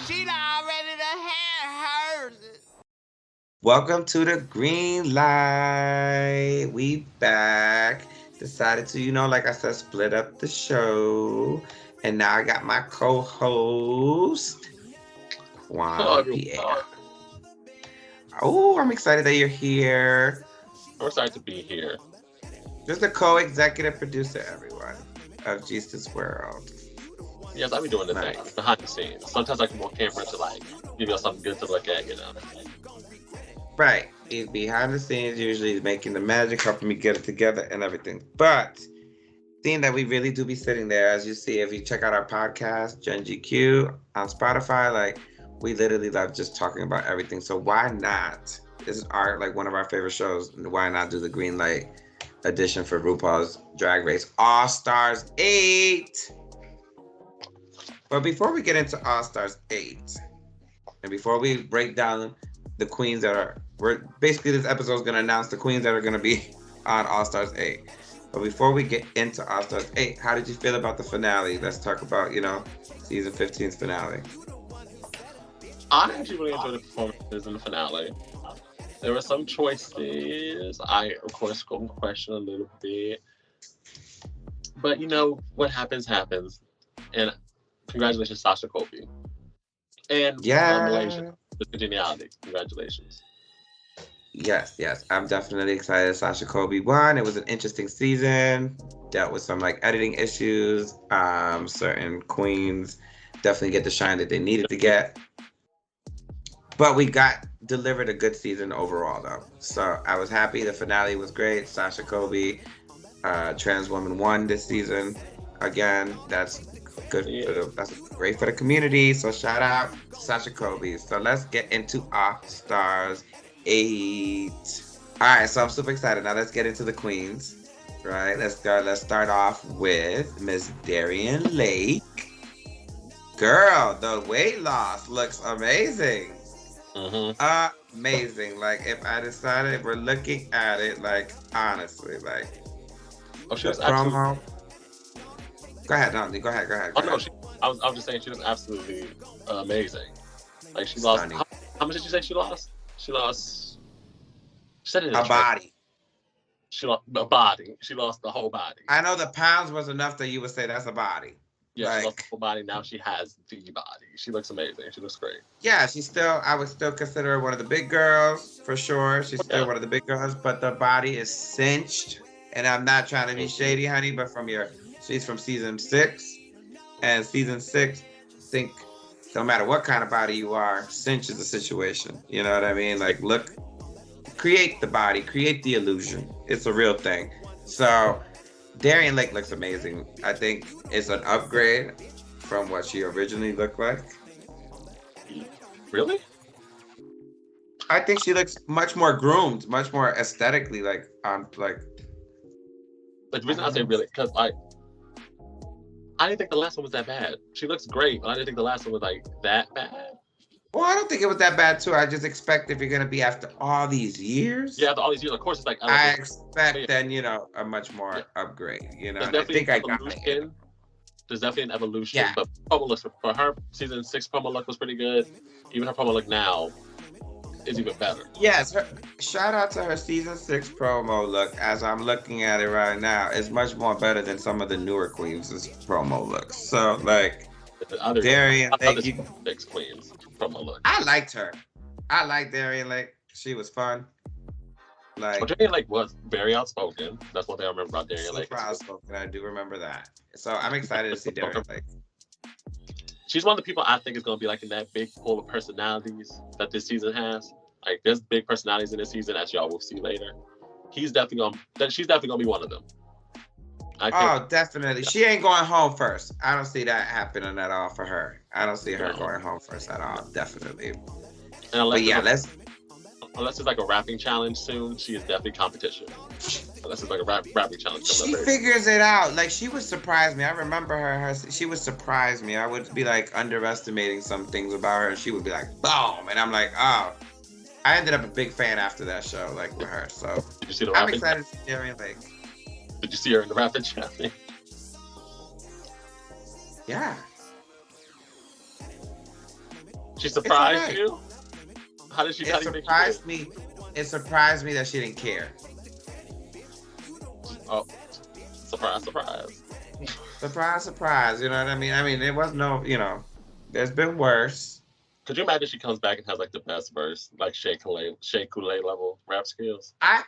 She already done had hers. Welcome to the Green Light. We back. Decided to, like I said, split up the show. And now I got my co-host, Hello, Juan everyone. Pierre. Oh, I'm excited that you're here. I'm excited to be here. Just the co-executive producer, everyone, of Geester's World. Yes, I'll be doing the Nice. thing behind the scenes. Sometimes I come on camera to give you something good to look at, Right. He's behind the scenes, usually making the magic, helping me get it together and everything. But seeing that we really do be sitting there, as you see, if you check out our podcast, Gen GQ on Spotify, we literally love just talking about everything. So why not? This is one of our favorite shows. Why not do the Green Light edition for RuPaul's Drag Race All Stars 8? But before we get into All Stars 8, and before we break down the queens this episode is going to announce the queens that are going to be on All Stars 8. But before we get into All Stars 8, how did you feel about the finale? Let's talk about, season 15's finale. I actually really enjoyed the performances in the finale. There were some choices I, of course, question a little bit. But, what happens. And congratulations, Sasha Colby. And Malaysia, with the geniality. Congratulations. Yes. I'm definitely excited Sasha Colby won. It was an interesting season. Dealt with some editing issues. Certain queens definitely get the shine that they needed to get. But we delivered a good season overall, though. So I was happy. The finale was great. Sasha Colby, trans woman, won this season. Again, that's good. Yeah. That's great for the community. So shout out to Sasha Colby. So let's get into All Stars 8. All right, so I'm super excited. Now let's get into the queens. Right, let's go. Let's start off with Miss Darian Lake. Girl, the weight loss looks amazing. Mm-hmm. Amazing. If I decided we're looking at it, honestly, she was promo. Go ahead, Donnie. Go ahead. Oh no, I was just saying she was absolutely amazing. She lost. How much did you say she lost? She lost. She said it in a body. She lost a body. She lost the whole body. I know the pounds was enough that you would say that's a body. Yeah, she lost the whole body. Now she has the body. She looks amazing. She looks great. Yeah, I would still consider her one of the big girls for sure. She's still one of the big girls, but the body is cinched. And I'm not trying to be shady, honey, but she's from season 6, and season 6, I think no matter what kind of body you are, cinch is the situation. You know what I mean? Create the body, create the illusion. It's a real thing. So Darian Lake looks amazing. I think it's an upgrade from what she originally looked like. Really? I think she looks much more groomed, much more aesthetically the reason I say really, because I didn't think the last one was that bad. She looks great, but I didn't think the last one was that bad. Well, I don't think it was that bad too. I just expect if you're gonna be after all these years. Yeah, after all these years, of course it's I expect then a much more upgrade. I think I got it. There's definitely an evolution. Yeah. But promo looks for her season 6 promo look was pretty good. Even her promo look now is even better. Yes, shout out to her season 6 promo look. As I'm looking at it right now, it's much more better than some of the newer queens' promo looks. So Darian, thank you. 6 queens promo look. I liked her. I liked Darian Lake. She was fun. Darian Lake was very outspoken. That's one thing I remember about Darian Lake. Super outspoken. I do remember that. So I'm excited to see Darian Lake. She's one of the people I think is going to be in that big pool of personalities that this season has. There's big personalities in this season, as y'all will see later. She's definitely going to be one of them. Definitely. She ain't going home first. I don't see that happening at all for her. I don't see her going home first at all. Definitely. Unless it's a rapping challenge soon, she is definitely competition. Unless it's a rapping challenge. She figures it out. She would surprise me. I remember her. She would surprise me. I would be underestimating some things about her, and she would be boom, and I'm oh. I ended up a big fan after that show, with her. So did you see the I'm excited to see Darian Lake. Did you see her in the rapping challenge? Yeah. She surprised you? How did she? It surprised me. It surprised me that she didn't care. Oh, surprise, surprise. Surprise, surprise. You know what I mean? I mean, it was no, there's been worse. Could you imagine she comes back and has like the best verse, like Shea Coulee level rap skills? At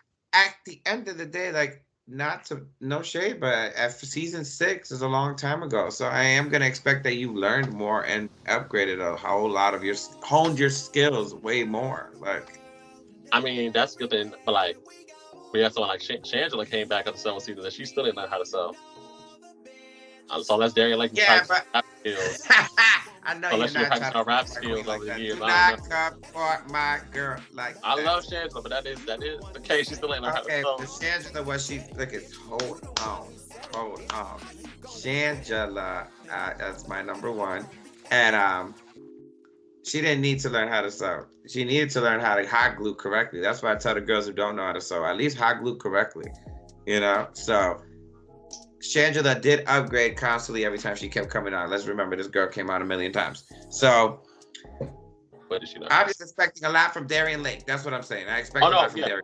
the end of the day, like, no shade, but at season 6 is a long time ago. So I am gonna expect that you learned more and upgraded a whole lot of honed your skills way more. Like, I mean, that's a good thing, but like, we have someone like Shangela came back after 7 seasons and she still didn't learn how to sell. So unless Darian like but rap skills. I know Unless you're not trying to rap skills over the years. Do not come for my girl like that. I love Shangela, but that is the case. She still ain't learned how to sell. Okay, Shangela, what she look at? Hold on. Shangela, that's my number one, and she didn't need to learn how to sew. She needed to learn how to hot glue correctly. That's why I tell the girls who don't know how to sew, at least hot glue correctly. So Shangela did upgrade constantly every time she kept coming on. Let's remember, this girl came on a million times. So what did she know? I'm just expecting a lot from Darian Lake. That's what I'm saying. I expect a lot from Darian.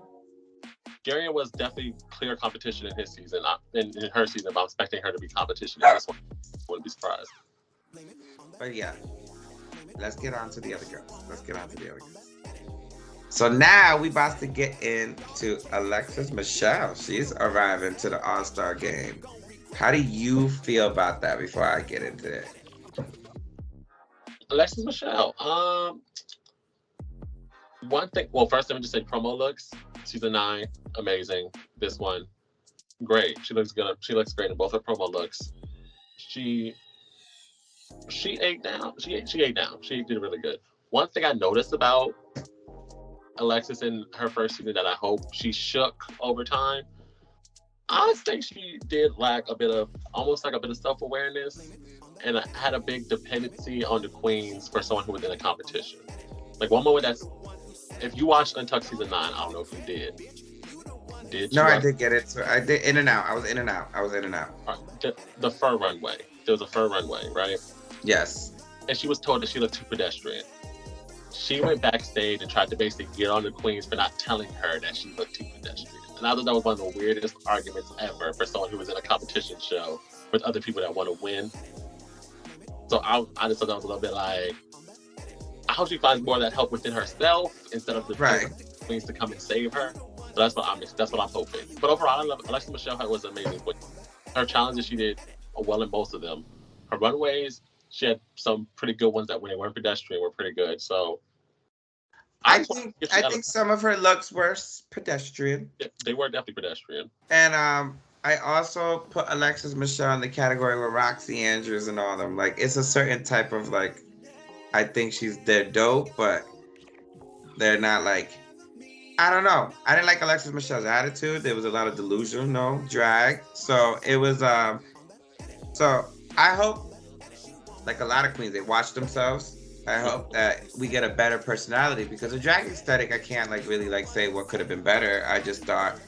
Darian was definitely clear competition in his season, in her season, but I'm expecting her to be competition in this one. I wouldn't be surprised. But yeah, let's get on to the other girls. So now we about to get into Alexis Michelle. She's arriving to the All-Star game. How do you feel about that before I get into it? Alexis Michelle. One thing. Well, first let me just say promo looks. Season 9, amazing. This one, great. She looks good. She looks great in both her promo looks. She ate down. She ate down. She did really good. One thing I noticed about Alexis in her first season that I hope she shook over time. I think she did lack almost like a bit of self-awareness, and had a big dependency on the queens for someone who was in a competition. Like one moment if you watched Untucked season 9, I don't know if you did. Did you? No, I did get it. So I did in and out. I was in and out. The fur runway. There was a fur runway, right? Yes. And she was told that she looked too pedestrian. She went backstage and tried to basically get on the queens for not telling her that she looked too pedestrian. And I thought that was one of the weirdest arguments ever for someone who was in a competition show with other people that want to win. So I just thought that was a little bit like, I hope she finds more of that help within herself instead of the queens to come and save her. So that's what I'm hoping. But overall, I love Alexis Michelle was amazing. But her challenges, she did well in most of them. Her runways, she had some pretty good ones that when they weren't pedestrian were pretty good. So I think some of her looks were pedestrian. Yeah, they were definitely pedestrian. And I also put Alexis Michelle in the category with Roxy Andrews and all of them. Like, it's a certain type of, like, I think they're dope, but they're not like, I don't know. I didn't like Alexis Michelle's attitude. There was a lot of delusional drag. So it was, so I hope, like a lot of queens, they watch themselves. I hope that we get a better personality, because the drag aesthetic, I can't like really like say what could have been better. I just thought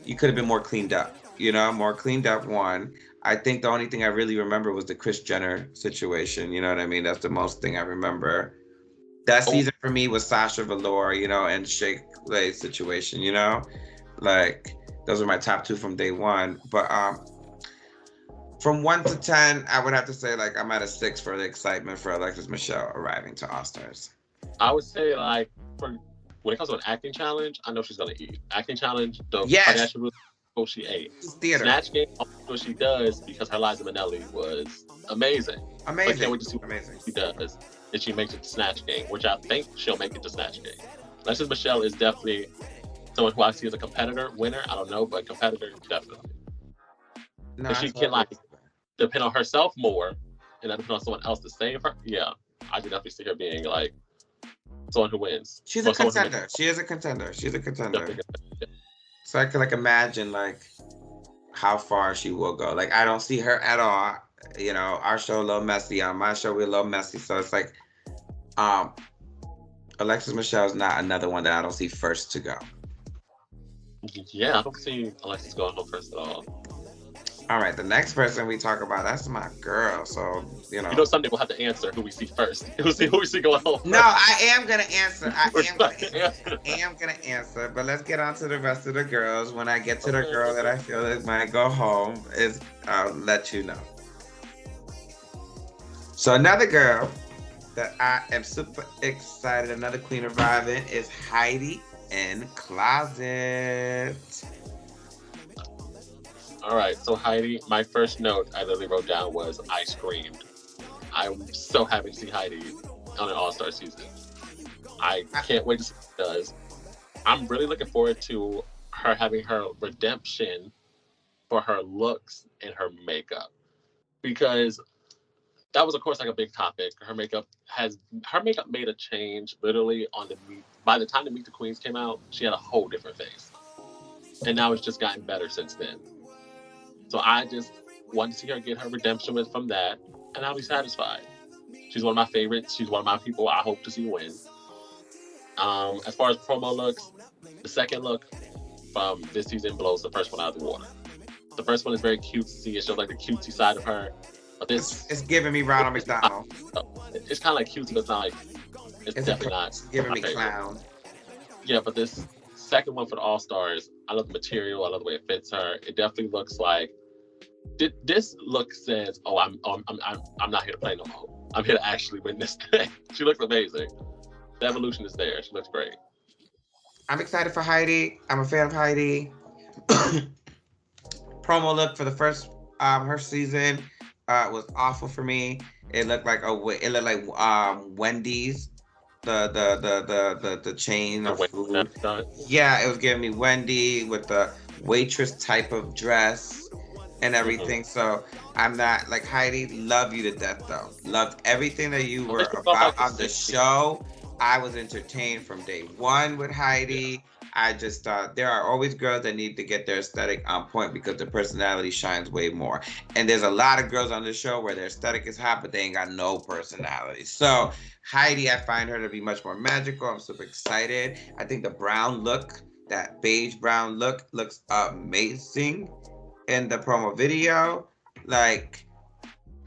you could have been more cleaned up, more cleaned up one. I think the only thing I really remember was the Kris Jenner situation. You know what I mean? That's the most thing I remember. That season for me was Sasha Velour, and Shea Coulee situation, like those are my top 2 from day one. But from 1 to 10, I would have to say like I'm at a 6 for the excitement for Alexis Michelle arriving to All Stars. I would say like when it comes to an acting challenge, I know she's gonna eat. Acting challenge, yes. She ate. Theater. Snatch Game, what she does, because her Liza Minnelli was amazing. Amazing. I can't wait to see what she does. And she makes it to Snatch Game, which I think she'll make it to Snatch Game. Alexis Michelle is definitely someone who I see as a competitor, winner. I don't know, but competitor, definitely. No, she can like depend on herself more and not depend on someone else to save her. Yeah, I can definitely see her being like someone who wins. She's a contender. She is a contender. She's a contender. So I could like imagine like how far she will go. Like I don't see her at all. Our show a little messy. On my show we're a little messy. So it's like Alexis Michelle is not another one that I don't see first to go. Yeah, I don't see Alexis going home first at all. All right, the next person we talk about, that's my girl. So, You know, someday we'll have to answer who we see first. Who we see going home first. No, I am going to answer. I am going to answer. But let's get on to the rest of the girls. When I get to the girl that I feel that might go home, I'll let you know. So another girl that I am super excited, another queen arriving, is Heidi in Closet. All right, so Heidi, my first note I literally wrote down was I screamed. I'm so happy to see Heidi on an All-Star season. I can't wait to see what she does. I'm really looking forward to her having her redemption for her looks and her makeup, because that was, of course, like a big topic. Her makeup made a change literally by the time the Meet the Queens came out. She had a whole different face, and now it's just gotten better since then. So I just want to see her get her redemption from that, and I'll be satisfied. She's one of my favorites. She's one of my people I hope to see win. As far as promo looks, the second look from this season blows the first one out of the water. The first one is very cutesy. It shows like the cutesy side of her. But this it's giving me Ronald McDonald. It's kind of like cutesy, but it's not like it's definitely not. It's giving me clown. Yeah, but this second one for the All Stars, I love the material. I love the way it fits her. It definitely looks like this look says, "Oh, I'm not here to play no more. I'm here to actually win this thing." She looks amazing. The evolution is there. She looks great. I'm excited for Heidi. I'm a fan of Heidi. Promo look for the first her season was awful for me. It looked like Wendy's, the chain of food. Yeah, it was giving me Wendy with the waitress type of dress and everything. So I'm not like Heidi. Love you to death though. Loved everything that you were about on the show. I was entertained from day one with Heidi. I just thought there are always girls that need to get their aesthetic on point because their personality shines way more. And there's a lot of girls on the show where their aesthetic is hot, but they ain't got no personality. So Heidi, I find her to be much more magical. I'm super excited. I think the brown look, that beige brown look, looks amazing in the promo video. Like,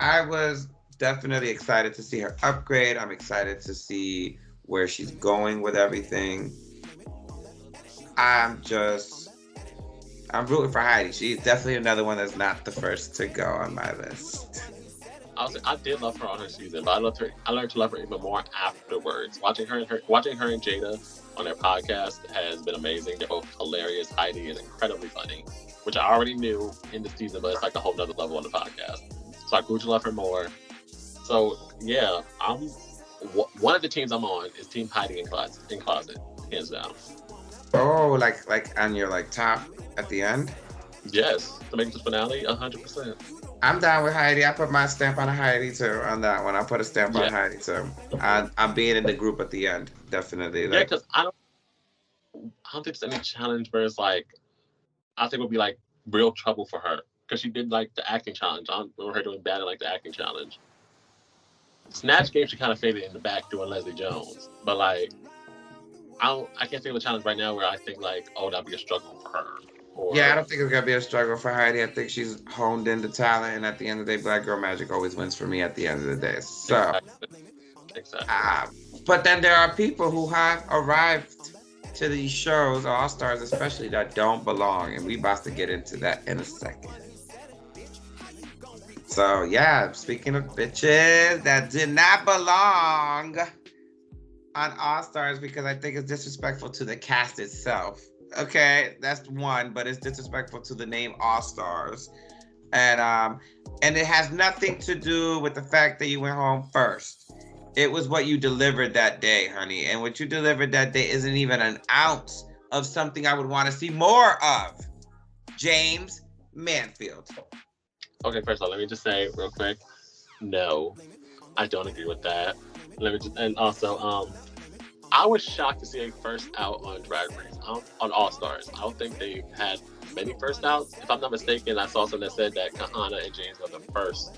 I was definitely excited to see her upgrade. I'm excited to see where she's going with everything. I'm rooting for Heidi. She's definitely another one that's not the first to go on my list. I did love her on her season, but I learned to love her even more afterwards. Watching her and Jada on their podcast has been amazing. They're both hilarious. Heidi is incredibly funny, which I already knew in the season, but it's like a whole nother level on the podcast. So I grew to love her more. So yeah, one of the teams I'm on is Team Heidi in Closet, hands down. Oh, like on your top at the end? Yes, to make this finale, 100%. I'm down with Heidi. I put my stamp on Heidi too on that one. I put a stamp on Heidi too. I'm being in the group at the end, definitely. Yeah, because I don't think there's any challenge where it's like, I think it would be like real trouble for her because she did like the acting challenge. I don't remember her doing bad in like the acting challenge. Snatch Game, she kind of faded in the back doing Leslie Jones, but like. I can't think of a challenge right now where I think like, oh, that'd be a struggle for her. Yeah, I don't think it's gonna be a struggle for Heidi. I think she's honed into talent, and at the end of the day, Black Girl Magic always wins for me at the end of the day. So, exactly. But then there are people who have arrived to these shows, All Stars especially, that don't belong, and we about to get into that in a second. So yeah, speaking of bitches that did not belong on All Stars, because I think it's disrespectful to the cast itself. Okay, that's one, but it's disrespectful to the name All Stars, and it has nothing to do with the fact that you went home first. It was what you delivered that day, honey, and what you delivered that day isn't even an ounce of something I would want to see more of. James Manfield. Okay, first of all, let me just say real quick, no, I don't agree with that. And also, I was shocked to see a first out on Drag Race, on All Stars. I don't think they've had many first outs. If I'm not mistaken, I saw something that said that Kahana and James were the first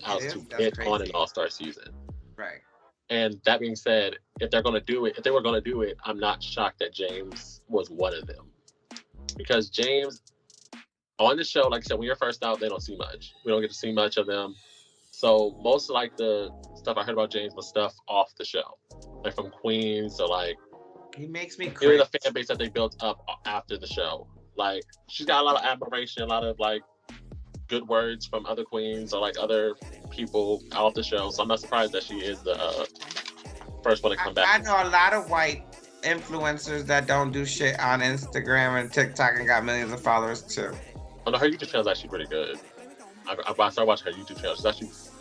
outs to get on an All Star season. Right. And that being said, if they were going to do it, I'm not shocked that James was one of them, because James On the show, like I said, when you're first out, they don't see much. We don't get to see much of them. So most of like the stuff I heard about James was stuff off the show, like from Queens. So like He makes me really crazy. the fan base that they built up after the show. Like she's got a lot of admiration, a lot of like good words from other queens or like other people off the show. So I'm not surprised that she is the first one to come back. I know a lot of white influencers that don't do shit on Instagram and TikTok and got millions of followers too. Oh no, her YouTube channel is actually pretty good. I started watching her YouTube channel.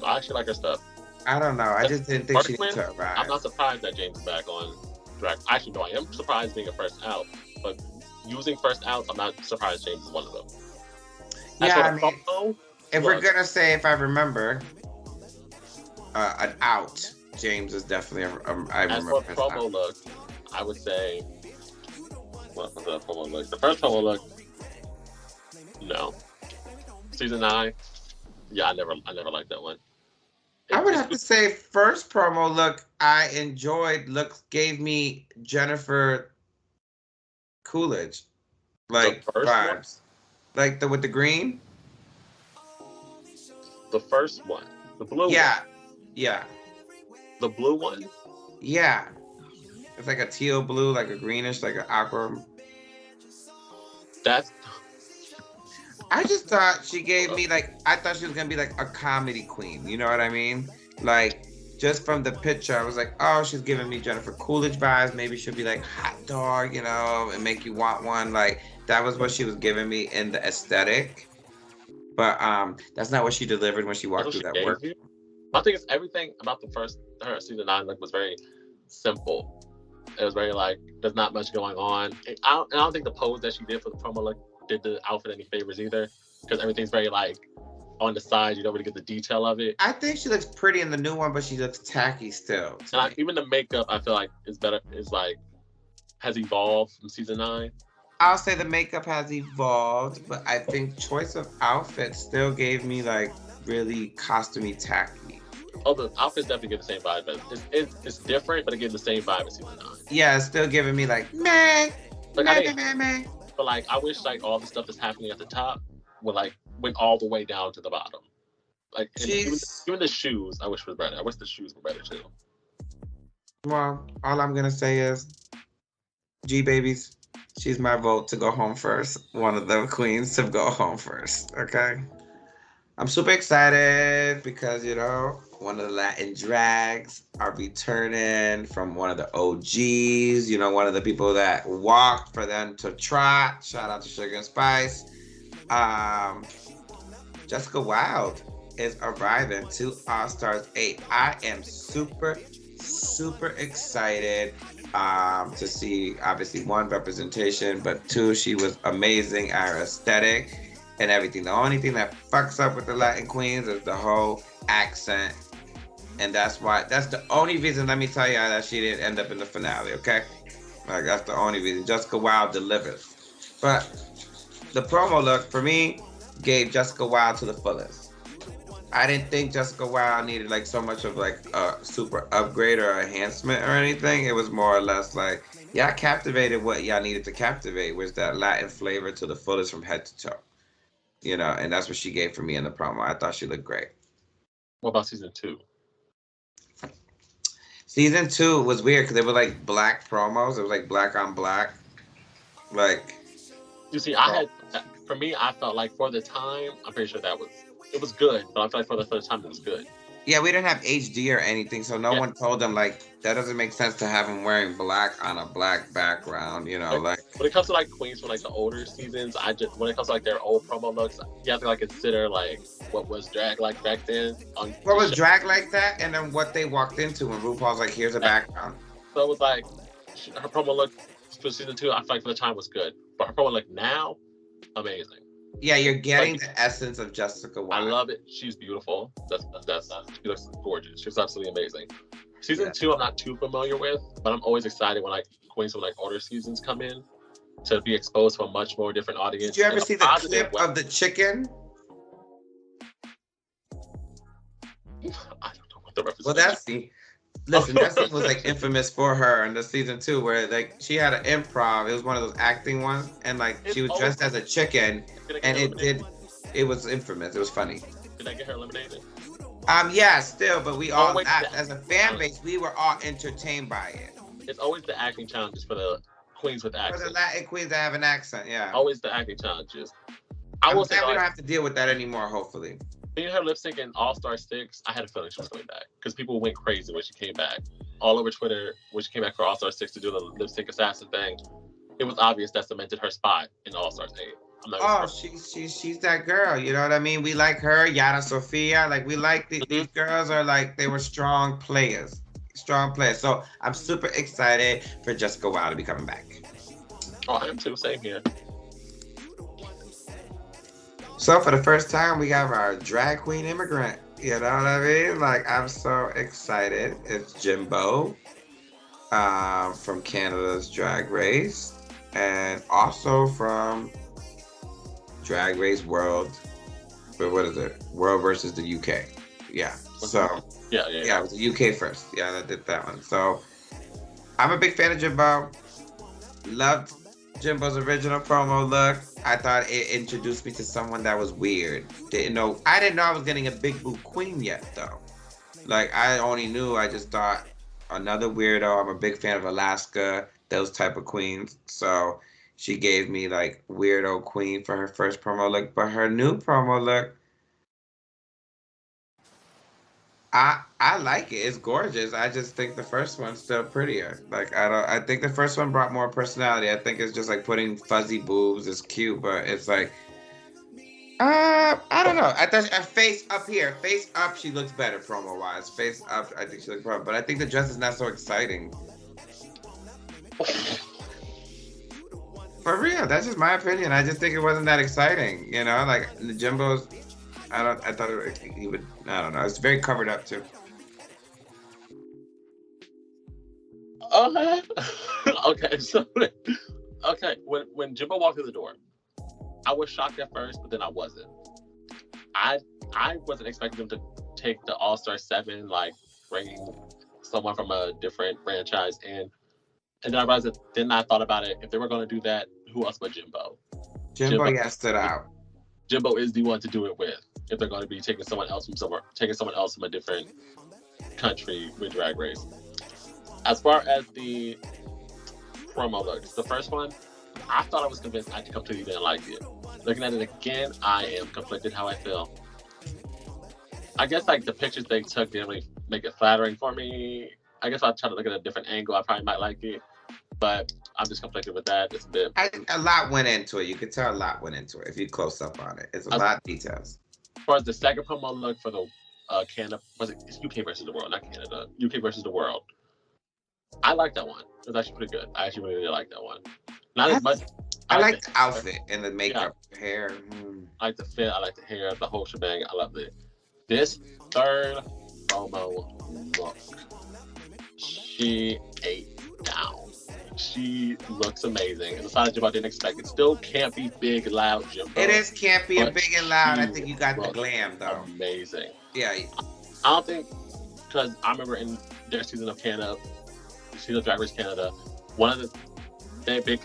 I actually like her stuff. I don't know. I just didn't think she did to arrive. I'm not surprised that James is back on drag. Actually, no, I am surprised being a first out. But using first outs, I'm not surprised James is one of them. Yeah, I mean, if we're gonna say, if I remember, an out, James is definitely. I remember. As for promo look, I would say. What was the promo look? The first promo look. No. Season 9. Yeah, I never liked that one. I would have to say first promo look I enjoyed. Gave me Jennifer Coolidge, like vibes, like with the green. The first one, the blue. Yeah, one. Yeah. The blue one. Yeah, it's like a teal blue, like a greenish, like an aqua. That's. I just thought she gave me I thought she was gonna be like a comedy queen. You know what I mean? Like just from the picture, I was like, oh, she's giving me Jennifer Coolidge vibes. Maybe she'll be like hot dog, you know, and make you want one. Like that was what she was giving me in the aesthetic. But that's not what she delivered when she walked through that work. I think it's everything about her season 9 was very simple. It was very there's not much going on. I don't think the pose that she did for the promo did the outfit any favors either, because everything's very on the side. You don't really get the detail of it. I think she looks pretty in the new one, but she looks tacky still. And even the makeup, I feel like is better. Has evolved from season 9. I'll say the makeup has evolved, but I think choice of outfit still gave me really costumey tacky. Oh, the outfits definitely give the same vibe. It's different, but it gives the same vibe as season 9. Yeah, it's still giving me meh. But I wish all the stuff that's happening at the top went all the way down to the bottom. Even the shoes, I wish was better. I wish the shoes were better too. Well, all I'm gonna say is, G babies, she's my vote to go home first. One of the queens to go home first. Okay. I'm super excited because one of the Latin drags are returning from one of the OGs. One of the people that walked for them to trot. Shout out to Sugar and Spice. Jessica Wilde is arriving to All Stars 8. I am super, super excited to see, obviously, 1, representation, but 2, she was amazing. Our aesthetic and everything. The only thing that fucks up with the Latin queens is the whole accent. And that's the only reason, let me tell you, that she didn't end up in the finale, okay? That's the only reason. Jessica Wilde delivers. But the promo look, for me, gave Jessica Wilde to the fullest. I didn't think Jessica Wilde needed so much of a super upgrade or enhancement or anything. It was more or less y'all captivated what y'all needed to captivate, was that Latin flavor to the fullest from head to toe. And that's what she gave for me in the promo. I thought she looked great. What about season 2? Season 2 was weird because they were black promos. It was black on black. You see, for me, I felt for the time, I'm pretty sure it was good, but I feel for the first time it was good. Yeah, we didn't have HD or anything, so no one told them that doesn't make sense to have him wearing black on a black background, When it comes to queens from the older seasons, when it comes to their old promo looks, you have to consider what was drag back then. What was drag like that, and then what they walked into when RuPaul's here's a background. So it was her promo look for season 2, I feel for the time was good, but her promo look now, amazing. Yeah, you're getting the essence of Jessica Wilde. I love it. She's beautiful. She looks gorgeous. She's absolutely amazing. Season 2, I'm not too familiar with, but I'm always excited when queens from older seasons come in to be exposed to a much more different audience. Did you ever see the clip of the chicken? I don't know what the representation. Well, that's the. Listen, that scene was like infamous for her in the season 2, where like she had an improv. It was one of those acting ones, and like she was dressed as a chicken, and it was infamous. It was funny. Did I get her eliminated? Yeah, still, but we all laughed. As a fan base, we were all entertained by it. It's always the acting challenges for the queens with accents. For the Latin queens that have an accent, yeah. Always the acting challenges. I will say we don't have to deal with that anymore, hopefully. Seeing her lip sync in All-Star 6, I had a feeling she was coming back. Because people went crazy when she came back. All over Twitter, when she came back for All-Star 6 to do the lip sync assassin thing, it was obvious that cemented her spot in All-Star 8. She's that girl, you know what I mean? We like her, Yara Sofia. Like, we like these girls are like, they were strong players. So I'm super excited for Jessica Wilde to be coming back. Oh, I am too. Same here. So for the first time, we have our drag queen immigrant. You know what I mean? Like, I'm so excited. It's Jimbo from Canada's Drag Race, and also from Drag Race World. But what is it? World versus the UK. Yeah. So yeah, it was the UK first. Yeah, I did that one. So I'm a big fan of Jimbo. Loved Jimbo's original promo look. I thought it introduced me to someone that was weird. I didn't know I was getting a big boob queen yet though. Like, I just thought another weirdo. I'm a big fan of Alaska, those type of queens. So she gave me like weirdo queen for her first promo look, but her new promo look, I like it. It's gorgeous. I just think the first one's still prettier. Like, I think the first one brought more personality. I think it's just like putting fuzzy boobs is cute, but it's like, I don't know. I thought her face up, she looks better promo wise. Face up, I think she looks better, but I think the dress is not so exciting. For real, that's just my opinion. I just think it wasn't that exciting. You know, like the Jimbo's. I thought he would. I don't know. It's very covered up too. Okay. So, when Jimbo walked through the door, I was shocked at first, but then I wasn't. I wasn't expecting them to take the All-Star 7, like bringing someone from a different franchise in. And then I realized that then I thought about it. If they were going to do that, who else but Jimbo? Jimbo stood out. Jimbo is the one to do it with. If they're going to be taking someone else from a different country with Drag Race. As far as the promo looks, the first one, I thought I was convinced. I completely didn't like it. Looking at it again, I am conflicted how I feel. I guess like the pictures they took didn't really make it flattering for me. I guess I'll try to look at a different angle. I probably might like it, but I'm just conflicted with that. It's a bit. A lot went into it. You could tell a lot went into it if you close up on it. It's a lot of details. As far as the second promo look for the Canada, it's UK versus the world, not Canada. UK versus the world. I like that one. It was actually pretty good. I actually really like that one. Not as much. I like the outfit and the makeup, hair. I like the fit. I like the hair, the whole shebang. I love it. This third promo look, she ate down. She looks amazing. And the side of Jimbo I didn't expect. It still can't be big, loud Jimbo. It is campy and big and loud. I think you got the glam though. Amazing. Yeah. I don't think, because I remember in their season of Canada, season of Drag Race Canada, one of the big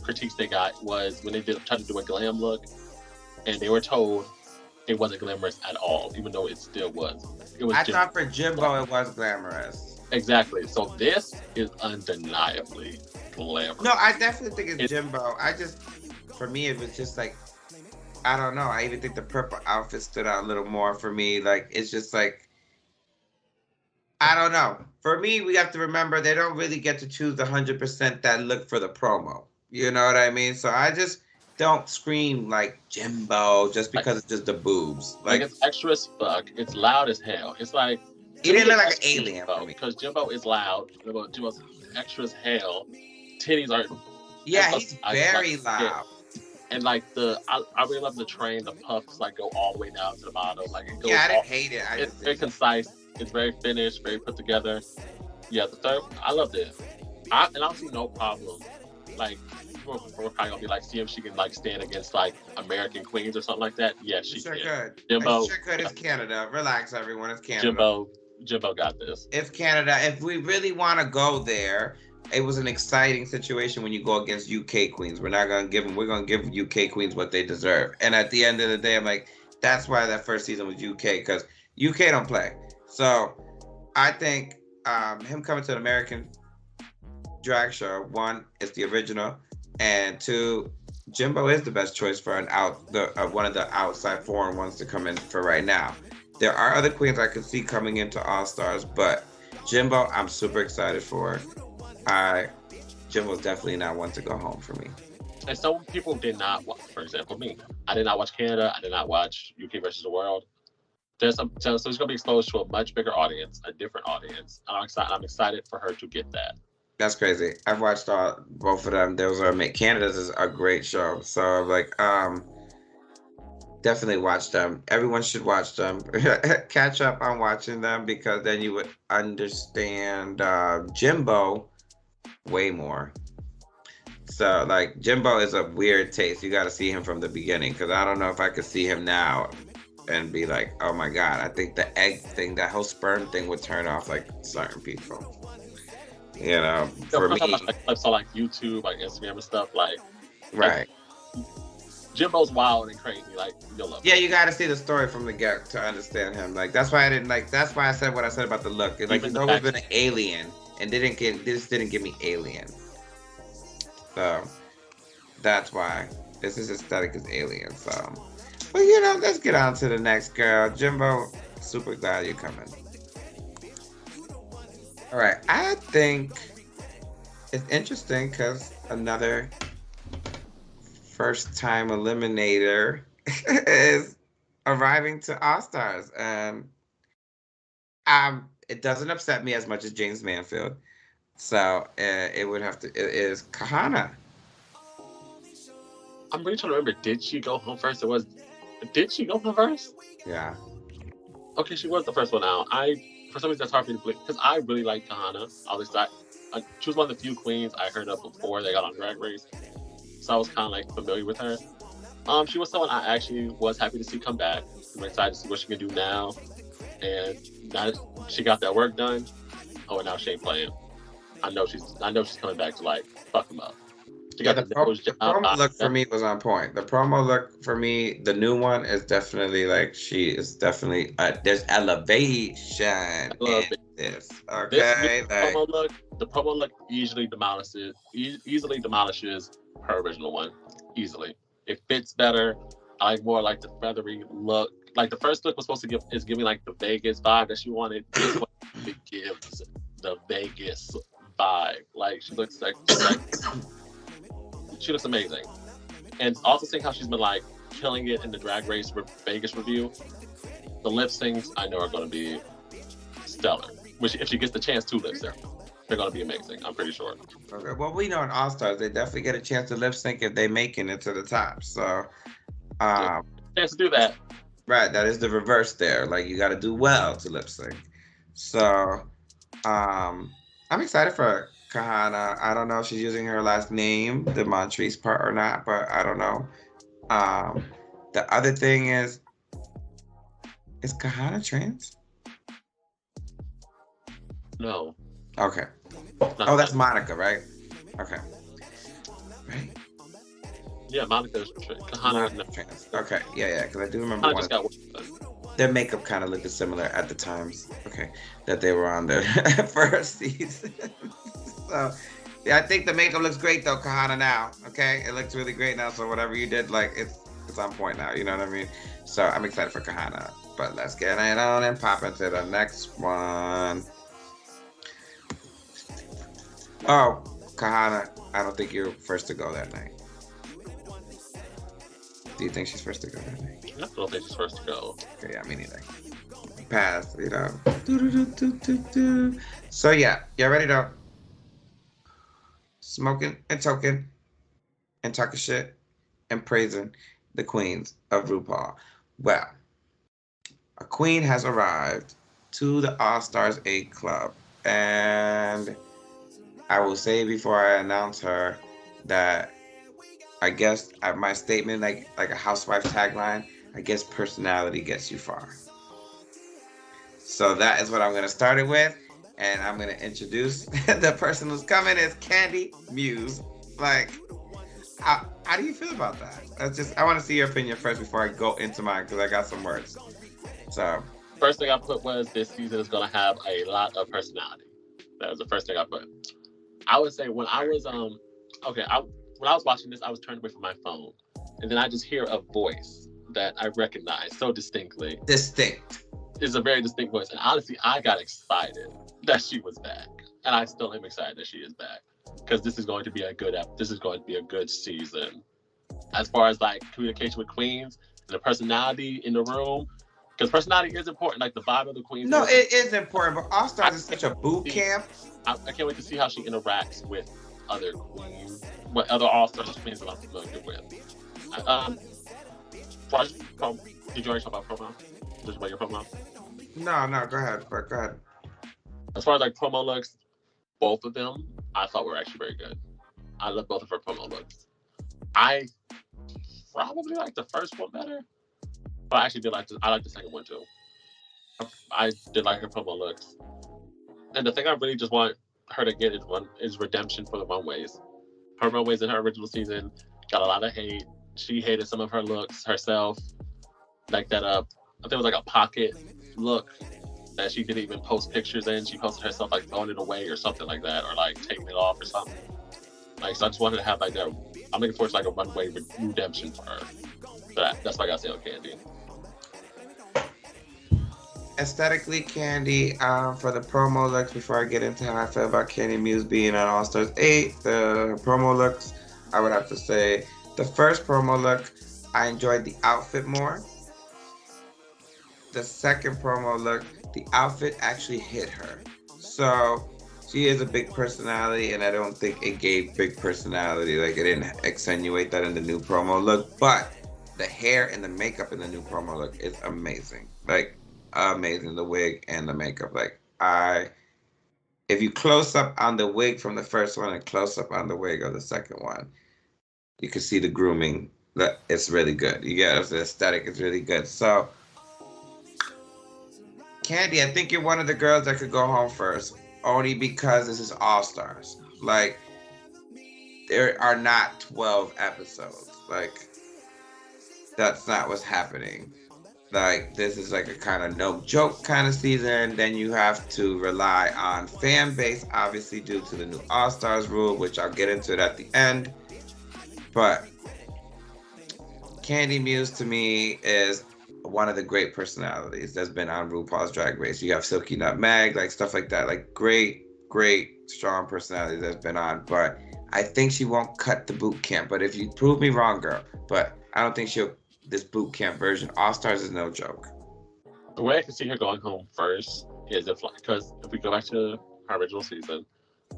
critiques they got was when they tried to do a glam look, and they were told it wasn't glamorous at all, even though it still was. I thought for Jimbo it was glamorous. Exactly. So this is undeniably glamorous. No, I definitely think it's Jimbo. For me, it was just like, I don't know. I even think the purple outfit stood out a little more for me. Like, it's just like, I don't know. For me, we have to remember they don't really get to choose the 100% that look for the promo. You know what I mean? So I just don't scream like Jimbo just because it's just the boobs. Like it's extra as fuck. It's loud as hell. It's like he didn't look like an alien for me. Because Jimbo is loud. Jimbo's extra as hell. Titties are. Yeah, he's very loud. And like I really love the train. The puffs like go all the way down to the bottom. Like it goes. Yeah, I didn't hate it. It's very concise. It's very finished. Very put together. Yeah, the third, I loved it. I don't see no problem. Like we're probably gonna be like, see if she can like stand against like American queens or something like that. Yeah, she sure can. could. Jimbo, sure could. It's Canada. Relax, everyone. It's Canada. Jimbo, Jimbo got this. It's Canada. If we really want to go there, it was an exciting situation when you go against UK queens. We're not gonna give them. We're gonna give UK queens what they deserve. And at the end of the day, I'm like, that's why that first season was UK, because UK don't play. So I think him coming to an American drag show, one, it's the original, and two, Jimbo is the best choice for one of the outside foreign ones to come in for right now. There are other queens I could see coming into All Stars, but Jimbo, I'm super excited for. Jimbo's definitely not one to go home for me. And some people did not watch, for example, me. I did not watch Canada. I did not watch UK versus the World. So it's going to be exposed to a much bigger audience, a different audience. And I'm excited for her to get that. That's crazy. I've watched both of them. Canada's is a great show. So I'm like, definitely watch them. Everyone should watch them. Catch up on watching them, because then you would understand Jimbo way more. So like, Jimbo is a weird taste. You got to see him from the beginning, because I don't know if I could see him now and be like, oh my God, I think the egg thing, that whole sperm thing would turn off like certain people. You know, for me. I saw like YouTube, like Instagram and stuff, like. Right. Jimbo's wild and crazy, like you'll love. Yeah, you got to see the story from the get to understand him. Like that's why I didn't like. That's why I said what I said about the look. Like he's always been an alien, and didn't give me alien. So that's why this is aesthetic is alien. So, but let's get on to the next girl, Jimbo. Super glad you're coming. All right, I think it's interesting because another first-time eliminator is arriving to All Stars, and it doesn't upset me as much as James Manfield. So it is Kahana. I'm really trying to remember. Did she go home first? Did she go home first? Yeah. Okay, she was the first one out. For some reason, that's hard for me to believe, because I really like Kahana. She was one of the few queens I heard of before they got on Drag Race, so I was kind of like familiar with her. She was someone I actually was happy to see come back. I'm excited to see what she can do now, and now that she got that work done. Oh, and now she ain't playing. I know she's coming back to like fuck them up. Yeah, the promo look for me was on point. The promo look for me, the new one is definitely like, she is definitely there's elevation in this. Okay, the promo look easily demolishes her original one. Easily, it fits better. I like more like the feathery look. Like the first look was supposed to give me like the Vegas vibe that she wanted. This one it gives the Vegas vibe. Like she looks like she looks amazing. And also seeing how she's been like killing it in the Drag Race Vegas review. The lip syncs I know are going to be stellar. Which if she gets the chance to lip sync, they're going to be amazing. I'm pretty sure. Okay, well, we know in All Stars they definitely get a chance to lip sync if they making it to the top. So, chance to do that. Right, that is the reverse there. Like you got to do well to lip sync. So, I'm excited for Kahana. I don't know if she's using her last name, the Montrese part, or not, but I don't know. The other thing is Kahana trans? No. Okay. Oh, that's Monica, right? Okay. Right? Yeah, Monica's trans. Kahana is trans. Okay, yeah, because I do remember their makeup kind of looked similar at the times. Okay, that they were on their first season. So, yeah, I think the makeup looks great though, Kahana now. Okay, it looks really great now. So whatever you did, like it's on point now. You know what I mean? So I'm excited for Kahana. But let's get it on and pop into the next one. Oh, Kahana, I don't think you're first to go that night. Do you think she's first to go that night? I don't think she's first to go. Okay, yeah, me neither. Pass, So yeah, y'all ready to smoking and token and talking shit and praising the queens of RuPaul. Well, a queen has arrived to the All Stars 8 Club, and I will say before I announce her that I guess my statement, like a housewife tagline, I guess personality gets you far. So that is what I'm gonna start it with, and I'm gonna introduce the person who's coming is Candy Muse. Like, how do you feel about that? I want to see your opinion first before I go into mine because I got some words. So First thing I put was this season is gonna have a lot of personality. That was the first thing I put. I would say when I was okay, when I was watching this, I was turned away from my phone, and then I just hear a voice that I recognize so distinctly. distinct. It's a very distinct voice, and honestly, I got excited that she was back, and I still am excited that she is back because this is going to be a good This is going to be a good season. As far as like communication with queens and the personality in the room, because personality is important. Like the vibe of the queens. No, it is important, but All Stars is such a boot camp. I can't wait to see how she interacts with other queens, what other All Stars queens that I'm familiar with. Did you already talk about promo? Just about your promo? No, go ahead. Go ahead. As far as like promo looks, both of them I thought were actually very good. I love both of her promo looks. I probably like the first one better, but I actually I like the second one too. I did like her promo looks. And the thing I really just want her to get is redemption for the runways. Her runways in her original season got a lot of hate. She hated some of her looks herself. Like that I think it was like a pocket look that she didn't even post pictures in. She posted herself like throwing it away or something like that, or like taking it off or something. Like, so I just wanted to have like that. I'm looking forward to like a runway redemption for her. That's what I gotta say on Candy. Aesthetically, Candy, for the promo looks, before I get into how I feel about Candy Muse being on All Stars 8, the promo looks, I would have to say the first promo look, I enjoyed the outfit more. The second promo look, the outfit actually hit her. So she is a big personality, and I don't think it gave big personality. Like, it didn't accentuate that in the new promo look, but the hair and the makeup in the new promo look is amazing. Like, amazing. The wig and the makeup. Like, if you close up on the wig from the first one and close up on the wig of the second one, you can see the grooming. That it's really good. You get it, the aesthetic is really good. So, Candy, I think you're one of the girls that could go home first, only because this is All Stars. Like, there are not 12 episodes. Like, that's not what's happening. Like, this is like a kind of no joke kind of season. Then you have to rely on fan base, obviously due to the new All Stars rule, which I'll get into it at the end. But Candy Muse to me is one of the great personalities that's been on RuPaul's Drag Race. You have Silky Nutmeg, like stuff like that, like great, strong personality that's been on. But I think she won't cut the boot camp. But if you prove me wrong, girl, but I don't think she'll. This boot camp version, All Stars is no joke. The way I can see her going home first is because if we go back to her original season,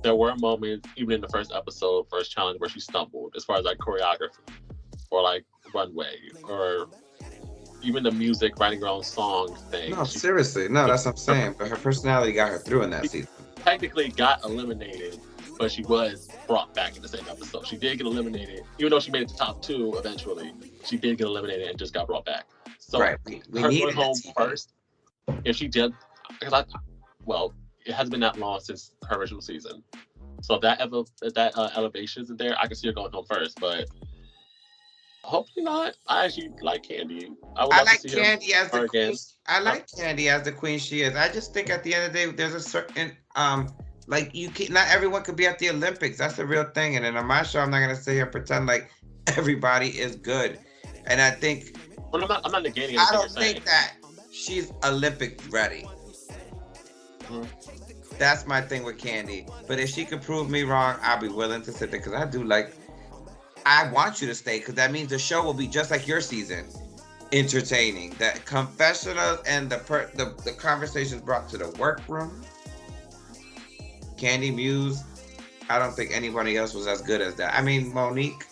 there were moments, even in the first episode, first challenge, where she stumbled as far as like choreography or like runway or even the music, writing her own song thing. No, seriously, no, that's what I'm saying. But her personality got her through in that season. Technically got eliminated, but she was brought back in the same episode. She did get eliminated, even though she made it to top 2 eventually. She did get eliminated and just got brought back. So right. We her going home first, if she did, because it hasn't been that long since her original season. So if that elevation isn't there, I can see her going home first. But hopefully not. I actually like Candy. I like Candy as the queen. I like Candy as the queen she is. I just think at the end of the day, there's a certain like not everyone could be at the Olympics. That's the real thing. And then on my show, I'm not gonna sit here and pretend like everybody is good. And I think I'm not negating. I don't think that she's Olympic ready. Mm-hmm. That's my thing with Candy. But if she could prove me wrong, I'll be willing to sit there because I want you to stay because that means the show will be just like your season, entertaining. That confessionals and the conversations brought to the workroom. Candy Muse, I don't think anybody else was as good as that. I mean, Monique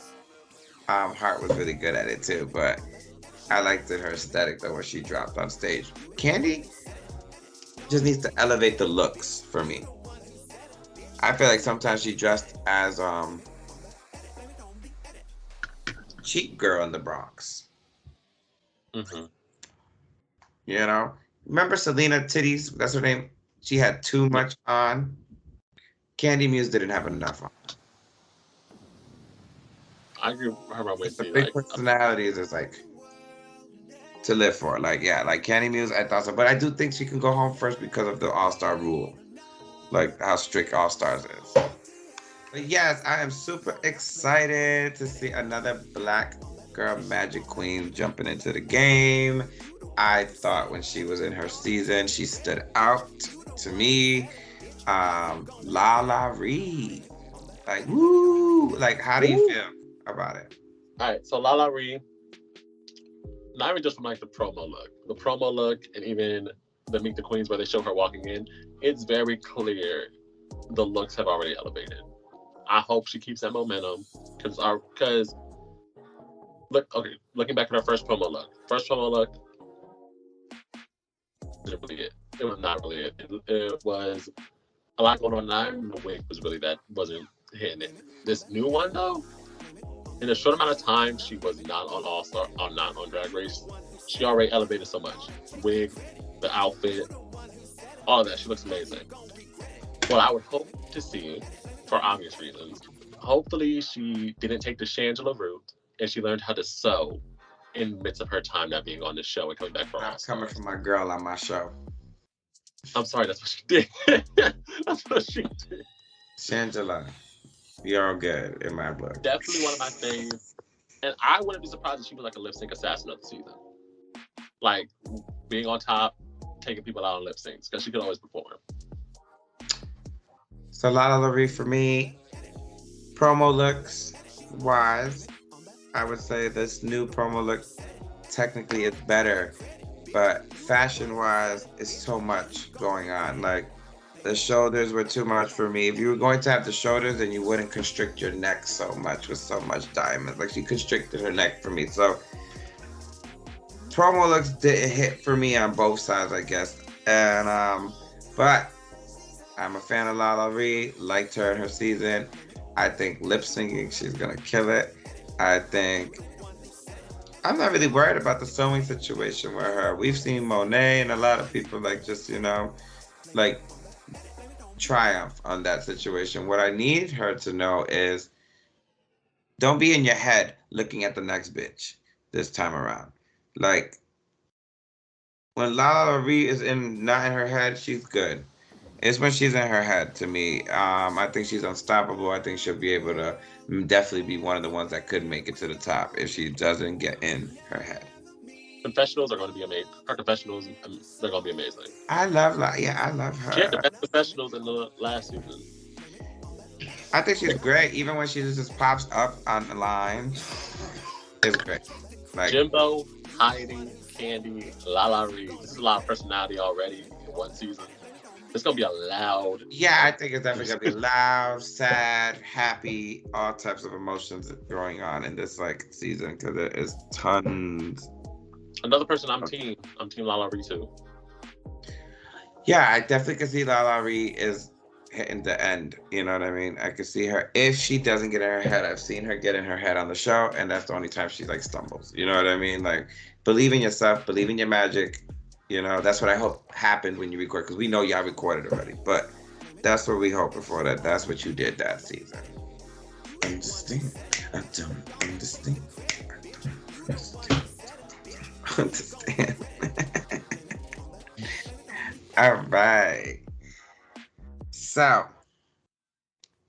Hart was really good at it too, but I liked her aesthetic though when she dropped on stage. Candy just needs to elevate the looks for me. I feel like sometimes she dressed as cheap girl in the Bronx. Mm-hmm. You know, Remember Selena Titties? That's her name. She had too much on. Candy Muse didn't have enough on. I agree with her about The Whitney. big Like, personalities is like to live for. Like, yeah, like Candy Muse, I thought so. But I do think she can go home first because of the All-Star rule. Like how strict All-Stars is. But yes, I am super excited to see another Black girl Magic Queen jumping into the game. I thought when she was in her season, she stood out to me. Lala Ree. Like, woo! Like, how do you feel about it? all right, so Lala Ree, not even just from like the promo look, and even the Meet the Queens where they show her walking in, it's very clear the looks have already elevated. I hope she keeps that momentum because looking back at her first promo look, didn't really it was not really it. It was a lot going on, and the wig wasn't hitting it. This new one though, in a short amount of time, she was not on All Star, not on Drag Race. She already elevated so much. Wig, the outfit, all of that. She looks amazing. What I would hope to see, for obvious reasons, hopefully she didn't take the Shangela route and she learned how to sew in the midst of her time not being on the show and coming back for All Not coming Stars. from my girl on my show. I'm sorry, that's what she did. That's what she did. Shangela, you're all good in my book. Definitely one of my faves. And I wouldn't be surprised if she was like a lip sync assassin of the season. Like being on top, taking people out on lip syncs, because she could always perform. So Lala Ree for me, promo looks wise, I would say this new promo look technically is better, but fashion wise, it's so much going on. Like the shoulders were too much for me. If you were going to have the shoulders, then you wouldn't constrict your neck so much with so much diamonds. Like she constricted her neck for me. So promo looks didn't hit for me on both sides, I guess. And but I'm a fan of Lala Ree. Liked her in her season. I think lip syncing, she's gonna kill it. I think I'm not really worried about the sewing situation with her. We've seen Monet and a lot of people like just like triumph on that situation. What I need her to know is don't be in your head looking at the next bitch this time around. Like when Lala Ree is not in her head, she's good. It's when she's in her head to me. I think she's unstoppable. I think she'll be able to definitely be one of the ones that could make it to the top if she doesn't get in her head. Confessionals are going to be amazing. Her confessionals, they're going to be amazing. I love her. She had the best confessionals in the last season. I think she's great. Even when she just pops up on the line, it's great. Like Jimbo, Heidi, Candy, Lala Ree. This is a lot of personality already in one season. It's gonna be a loud. Yeah, I think it's definitely gonna be loud, sad, happy, all types of emotions going on in this like season because there is tons. Another person I'm team Lala Ree too. Yeah, I definitely can see Lala Ree is hitting the end. You know what I mean? I could see her if she doesn't get in her head. I've seen her get in her head on the show, and that's the only time she like stumbles. You know what I mean? Like believe in yourself, believe in your magic. You know, that's what I hope happened when you record, because we know y'all recorded already. But that's what we hoping for. That's what you did that season. Understand? I don't understand. I don't understand. All right. So,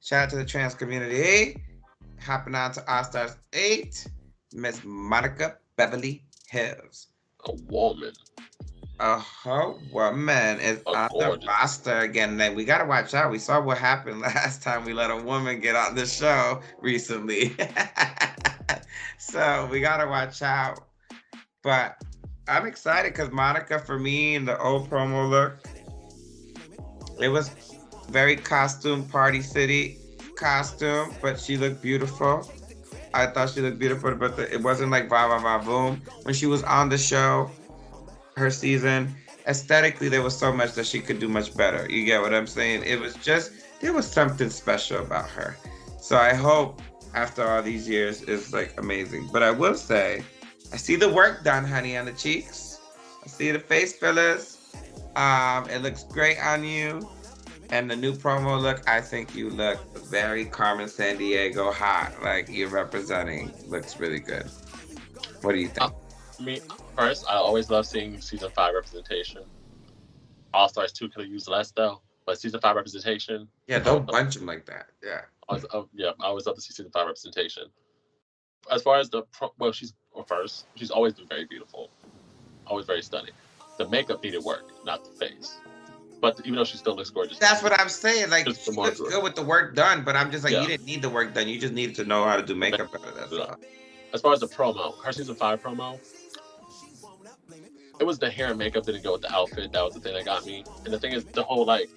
shout out to the trans community. Hopping on to All Stars 8, Miss Monica Beverly Hills. A woman. A woman is on the roster again. Then we gotta watch out. We saw what happened last time we let a woman get on the show recently. So we gotta watch out. But I'm excited because Monica, for me, in the old promo look, it was very costume Party City costume, but she looked beautiful. I thought she looked beautiful, but it wasn't like va va va boom. When she was on the show, her season, aesthetically there was so much that she could do much better. You get what I'm saying? It was just, there was something special about her. So I hope after all these years it's like amazing. But I will say, I see the work done, honey, on the cheeks. I see the face fillers. It looks great on you. And the new promo look, I think you look very Carmen Sandiego hot. Like you're representing. Looks really good. What do you think? Me, first, I always love seeing season 5 representation. All Stars 2 could have used less though, but season 5 representation. Yeah, don't bunch them like that. Yeah. I always love to see season 5 representation. As far as she's always been very beautiful, always very stunning. The makeup needed work, not the face. But even though she still looks gorgeous. That's what I'm saying. Like, she looks good with the work done, but I'm just like, you didn't need the work done. You just needed to know how to do makeup better. That's all. As far as the promo, her season 5 promo, it was the hair and makeup didn't go with the outfit. That was the thing that got me. And the thing is, the whole, like,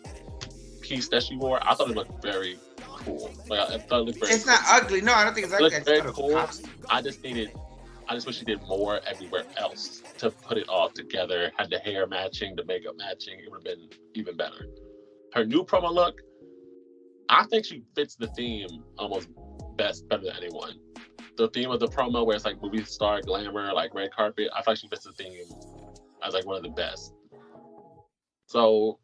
piece that she wore, I thought it looked very cool. Like, I thought it looked very It's not ugly. No, I don't think it's ugly. It looked very cool. I just wish she did more everywhere else to put it all together. Had the hair matching, the makeup matching. It would have been even better. Her new promo look, I think she fits the theme almost better than anyone. The theme of the promo where it's like movie star glamour, like red carpet, I feel like she fits the theme as like one of the best. So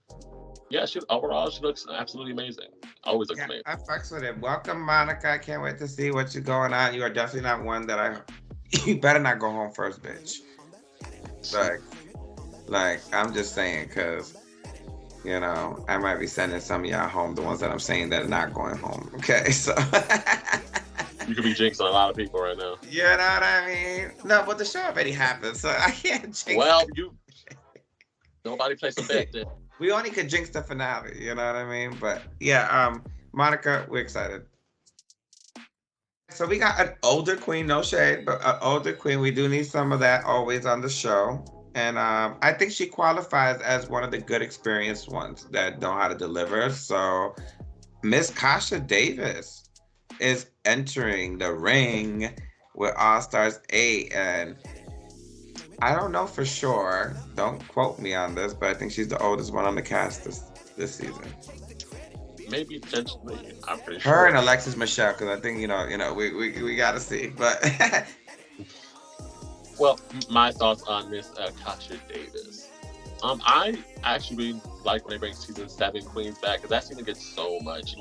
yeah, she looks absolutely amazing. Always looks amazing. I fucks with it. Welcome, Monica. I can't wait to see what you're going on. You are definitely not one that you better not go home first, bitch. Like I'm just saying, cause I might be sending some of y'all home, the ones that I'm saying that are not going home. Okay, so you could be jinxing a lot of people right now. You know what I mean? No, but the show already happened, so I can't jinx. Well, nobody plays a bet then. We only could jinx the finale, you know what I mean? But yeah, Monica, we're excited. So we got an older queen, no shade, but an older queen. We do need some of that always on the show. And I think she qualifies as one of the good experienced ones that know how to deliver. So Miss Kasha Davis is entering the ring with All Stars 8. And I don't know for sure. Don't quote me on this, but I think she's the oldest one on the cast this season. Maybe potentially. I'm pretty sure. Her and Alexis Michelle, because I think we gotta see. But well, my thoughts on Miss Kasha Davis. I actually really like when they bring season 7 queens back because that season gets so much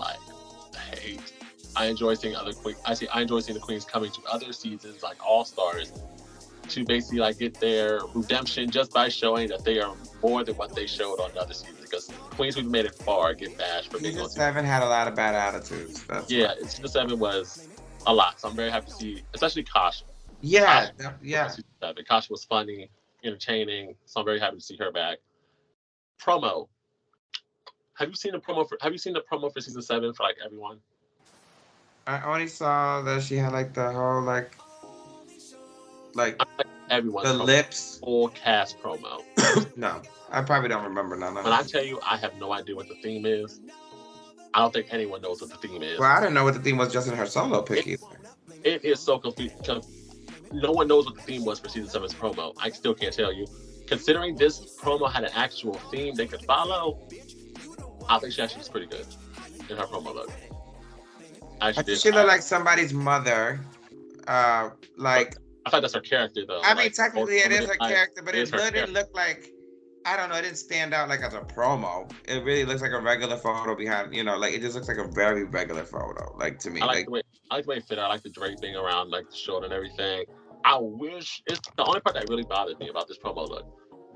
hate. I enjoy seeing other queens. I enjoy seeing the queens coming to other seasons like All Stars to basically get their redemption just by showing that they are more than what they showed on the other season. Because queens who made it far get bashed for being on season 7 had a lot of bad attitudes. Season 7 was a lot. So I'm very happy to see, especially Kasha. Yeah. Kasha was funny, entertaining. So I'm very happy to see her back. Promo. Have you seen the promo for season 7 for everyone? I only saw that she had the whole everyone. The lips. Full cast promo. No, I probably don't remember none of When I tell you, I have no idea what the theme is. I don't think anyone knows what the theme is. Well, I didn't know what the theme was just in her solo pick either. It is so confusing. No one knows what the theme was for season 7's promo. I still can't tell you. Considering this promo had an actual theme they could follow, I think she actually was pretty good in her promo look. I think she looked like somebody's mother. I thought that's her character though. I mean, technically it is her character, but it didn't look like, I don't know, it didn't stand out as a promo. It really looks like a regular photo behind, it just looks like a very regular photo, to me. I like the way it fit. I like the draping around the shoulder and everything. I wish it's the only part that really bothered me about this promo look.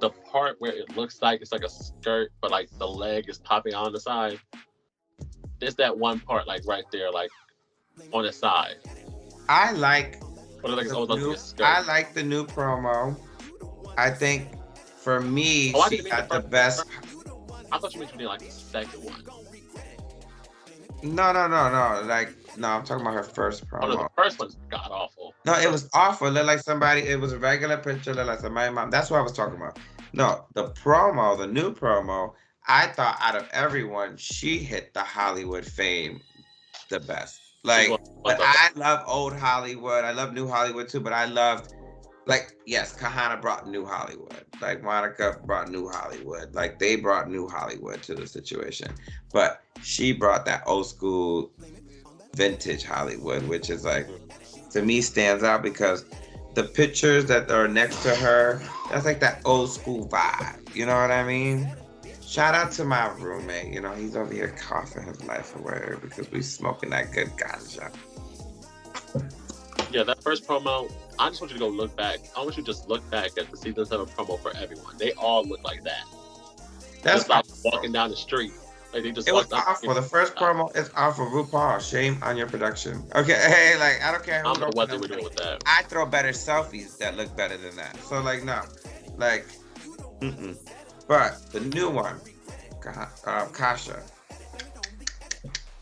The part where it looks like it's a skirt, but the leg is popping on the side. There's that one part right there, on the side. I like the new promo. I think for me, she got the best. I thought you meant you did the second one. No. No, I'm talking about her first promo. Oh, no, the first one's god awful. No, it was awful. It looked like somebody. It was a regular picture. Looked like somebody's mom. That's what I was talking about. No, the new promo. I thought out of everyone, she hit the Hollywood fame the best. But I love old Hollywood. I love new Hollywood too. But I loved, yes, Kahana brought new Hollywood. Monica brought new Hollywood. They brought new Hollywood to the situation. But she brought that old school, vintage Hollywood, which is to me stands out because the pictures that are next to her, that's that old school vibe. You know what I mean? Shout out to my roommate. You know, he's over here coughing his life away because we smoking that good ganja. Yeah, that first promo, I just want you to go look back. I want you to just look back at the season 7 promo for everyone. They all look like that. That's just like walking down the street. Like they just it was awful. The first promo is awful. RuPaul, shame on your production. Okay, hey, like I don't care who I don't know goes what to they were them. doing with that. I throw better selfies that look better than that. So like no, like, But the new one, Kasha,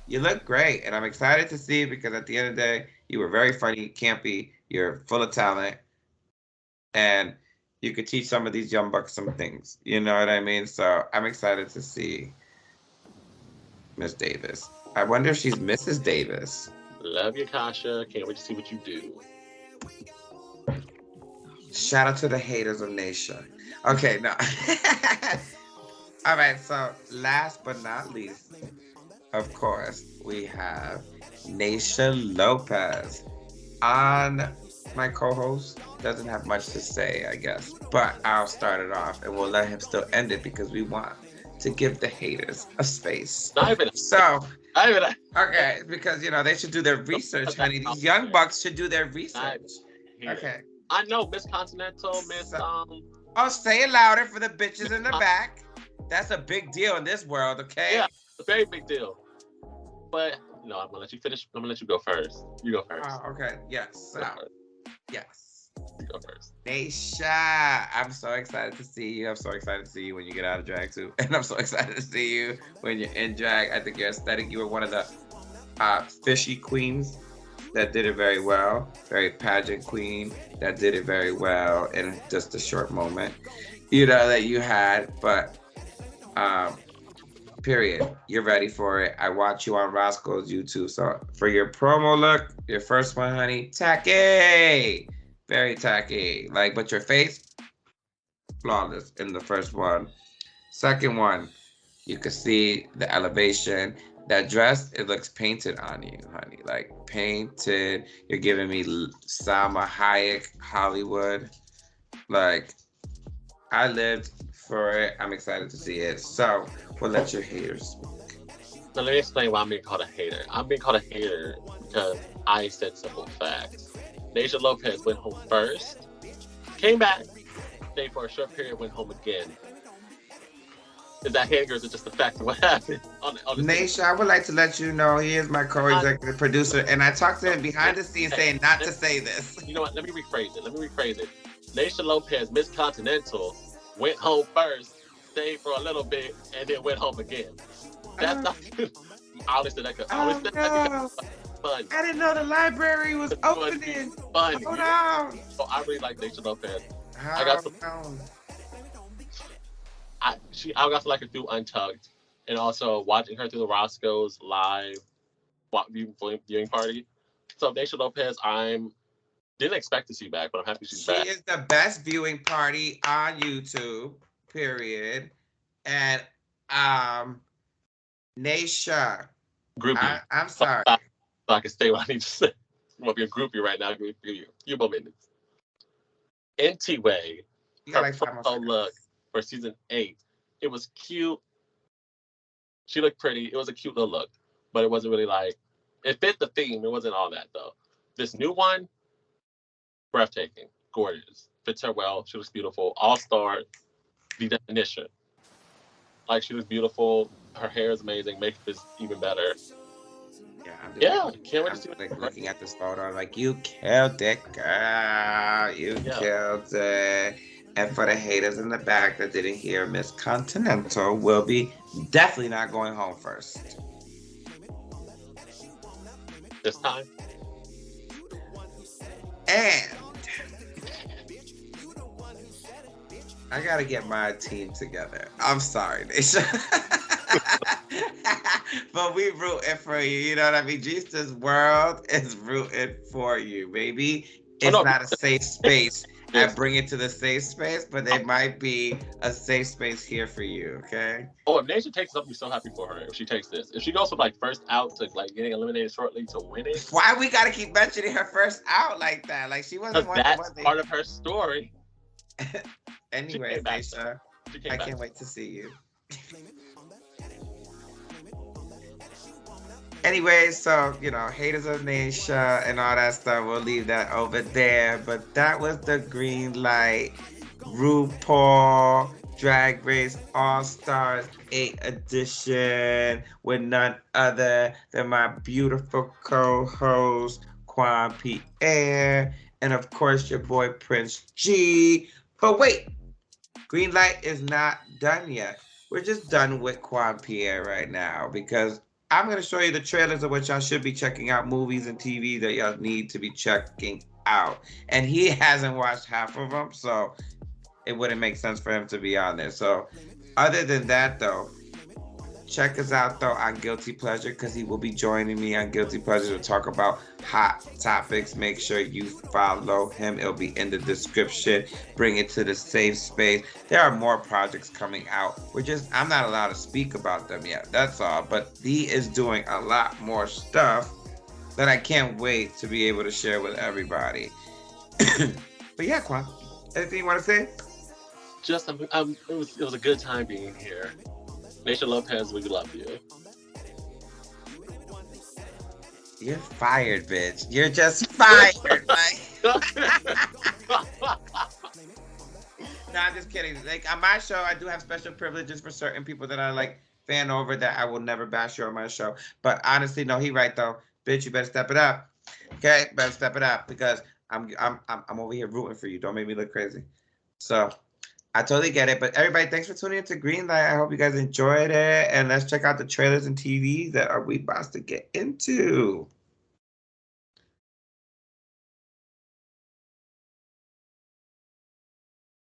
you look great, and I'm excited to see because at the end of the day, you were very funny, campy. You're full of talent, and you could teach some of these young bucks some things. You know what I mean? So I'm excited to see Miss Davis. I wonder if she's Mrs. Davis. Love you, Kasha. Can't wait to see what you do. Shout out to the haters of Nasha. Okay, no. All right, so last but not least, of course, we have Nasha Lopez. On my co-host doesn't have much to say, I guess, but I'll start it off and we'll let him still end it because we want to give the haters a space. Okay, because you know they should do their research, honey. These young bucks should do their research. Okay. I know, Miss Continental, Oh, say it louder for the bitches in the back. That's a big deal in this world, okay? Yeah, a very big deal. But no, I'm gonna let you finish. I'm gonna let you go first. You go first. Oh, okay. Yes. Yes. You go first. Nasha, I'm so excited to see you. I'm so excited to see you when you get out of drag too, and I'm so excited to see you when you're in drag. I think your aesthetic. You were one of the fishy queens that did it very well. Very pageant queen that did it very well in just a short moment, you know, that you had. But period. You're ready for it. I watch you on Roscoe's YouTube. So for your promo look, your first one, honey, tacky. Very tacky. Like, but your face, flawless in the first one. Second one, you could see the elevation. That dress, it looks painted on you, honey. Like painted. You're giving me Salma Hayek, Hollywood. Like, I lived for it. I'm excited to see it. So we'll let your haters speak. So let me explain why I'm being called a hater. I'm being called a hater because I said simple facts. Nasha Lopez went home first, came back, stayed for a short period, went home again. Is that hating or is it just the fact of what happened? Nasha, I would like to let you know he is my co-executive producer, and I talked to him behind the scenes saying not to say this. You know what? Let me rephrase it. Nasha Lopez, Miss Continental, went home first, stayed for a little bit, and then went home again. That's not. I always said that because funny. I didn't know the library was opening. Funny. Hold on. So I really like Nasha Lopez. I got to like her through Untucked, and also watching her through the Roscoe's live viewing party. So Nasha Lopez, didn't expect to see back, but I'm happy she's back. She is the best viewing party on YouTube, period. And Nasha, groupie. I'm sorry. So I can say what I need to say. I'm gonna be a groupie right now. Give you a few more minutes. Anyway, her promo look for season 8, it was cute. She looked pretty. It was a cute little look, but it wasn't really like, it fit the theme. It wasn't all that though. This new one, breathtaking, gorgeous, fits her well. She looks beautiful. All-star, the definition. Like, she was beautiful. Her hair is amazing. Makeup is even better. Can't wait to see like looking at this photo. Like, you killed it, girl. You killed it. And for the haters in the back that didn't hear, Miss Continental will be definitely not going home first. This time. And I gotta get my team together. I'm sorry, Nisha. But we rooting for you. You know what I mean? Geester's world is rooting for you, baby. It's not a safe space. I bring it to the safe space, but there might be a safe space here for you, okay? Oh, if Nasha takes it, I'll be so happy for her if she takes this. If she goes from like first out to like getting eliminated shortly to winning. Why we gotta keep mentioning her first out like that? Like, she wasn't one that's part of her story. Anyway, Nasha, I can't wait to see you. Anyway, so, you know, haters of nation and all that stuff, we'll leave that over there. But that was the green light RuPaul Drag Race All Stars 8 edition with none other than my beautiful co-host, Quan Pierre, and of course your boy Prince G. But wait, green light is not done yet. We're just done with Quan Pierre right now because I'm going to show you the trailers of what y'all should be checking out, movies and TV that y'all need to be checking out. And he hasn't watched half of them, so it wouldn't make sense for him to be on there. So other than that, though, check us out, though, on Guilty Pleasure because he will be joining me on Guilty Pleasure to talk about hot topics. Make sure you follow him. It'll be in the description. Bring it to the safe space. There are more projects coming out. I'm not allowed to speak about them yet. That's all. But he is doing a lot more stuff that I can't wait to be able to share with everybody. But yeah, Quan, anything you want to say? Just, it was a good time being here. Nation Lopez, we love you. You're fired, bitch. You're just fired. No, I'm just kidding. Like on my show, I do have special privileges for certain people that I like fan over that I will never bash you on my show. But honestly, no, he right though. Bitch, you better step it up. Okay, better step it up because I'm over here rooting for you. Don't make me look crazy. So I totally get it. But everybody, thanks for tuning into Greenlight. I hope you guys enjoyed it. And let's check out the trailers and TVs that we about to get into.